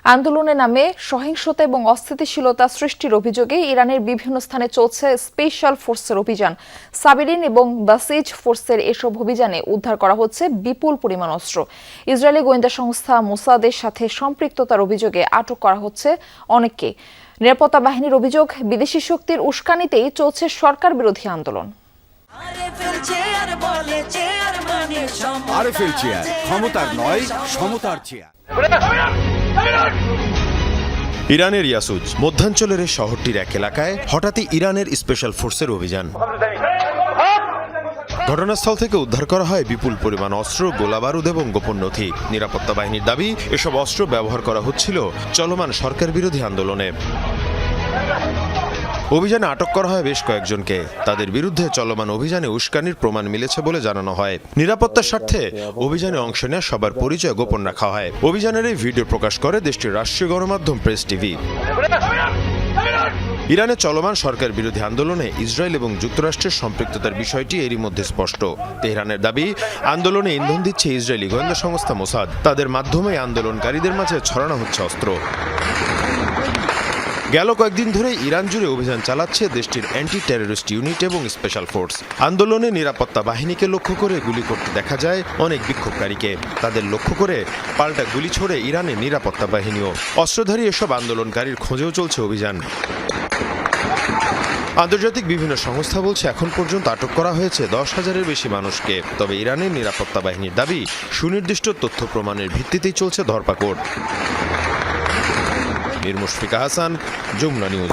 আন্দোলনের নামে সহিংসতা এবং অস্থিতিশীলতা সৃষ্টির অভিযোগে ইরানের বিভিন্ন স্থানে চলছে স্পেশাল ফোর্সের অভিযান। সাবিরিন এবং বাসিজ ফোর্সের এসব অভিযানে উদ্ধার করা হচ্ছে বিপুল পরিমাণ অস্ত্র। ইসরায়েলি গোয়েন্দা সংস্থা মোসাদের সাথে সম্পৃক্ততার অভিযোগে আটক করা হচ্ছে অনেককে। নিরাপত্তা বাহিনীর অভিযোগ, বিদেশি শক্তির উস্কানিতেই চলছে সরকার বিরোধী আন্দোলন। আরএফএল চেয়ার, ক্ষমতার নয় সমতার চেয়ার। ইরানের ইয়াসুজ মধ্যাঞ্চলের এই শহরটির এক এলাকায় হঠাৎই ইরানের স্পেশাল ফোর্সের অভিযান। ঘটনাস্থল থেকে উদ্ধার করা হয় বিপুল পরিমাণ অস্ত্র, গোলাবারুদ এবং গোপন নথি। নিরাপত্তা বাহিনীর দাবি, এসব অস্ত্র ব্যবহার করা হচ্ছিল চলমান সরকার বিরোধী আন্দোলনে। অভিযানে আটক করা হয় বেশ কয়েকজনকে। তাদের বিরুদ্ধে চলমান অভিযানে উস্কানির প্রমাণ মিলেছে বলে জানানো হয়। নিরাপত্তার স্বার্থে অভিযানে অংশ নেওয়া সবার পরিচয় গোপন রাখা হয়। অভিযানের এই ভিডিও প্রকাশ করে দেশটির রাষ্ট্রীয় গণমাধ্যম প্রেস টিভি। ইরানে চলমান সরকার বিরোধী আন্দোলনে ইসরায়েল এবং যুক্তরাষ্ট্রের সম্পৃক্ততার বিষয়টি এরই মধ্যে স্পষ্ট। তেহরানের দাবি, আন্দোলনে ইন্ধন দিচ্ছে ইসরায়েলি গোয়েন্দা সংস্থা মোসাদ। তাদের মাধ্যমে আন্দোলনকারীদের মাঝে ছড়ানো হচ্ছে অস্ত্র। গেল কয়েকদিন ধরে ইরান জুড়ে অভিযান চালাচ্ছে দেশটির অ্যান্টি টেররিস্ট ইউনিট এবং স্পেশাল ফোর্স। আন্দোলনে নিরাপত্তা বাহিনীকে লক্ষ্য করে গুলি করতে দেখা যায় অনেক বিক্ষোভকারীকে। তাদের লক্ষ্য করে পাল্টা গুলি ছোড়ে ইরানের নিরাপত্তা বাহিনীও। অস্ত্রধারী এসব আন্দোলনকারীর খোঁজেও চলছে অভিযান। আন্তর্জাতিক বিভিন্ন সংস্থা বলছে এখন পর্যন্ত আটক করা হয়েছে 10,000-এর বেশি মানুষকে। তবে ইরানের নিরাপত্তা বাহিনীর দাবি, সুনির্দিষ্ট তথ্য প্রমাণের ভিত্তিতেই চলছে ধরপাকড়। মুশফিকা হাসান, যমুনা নিউজ।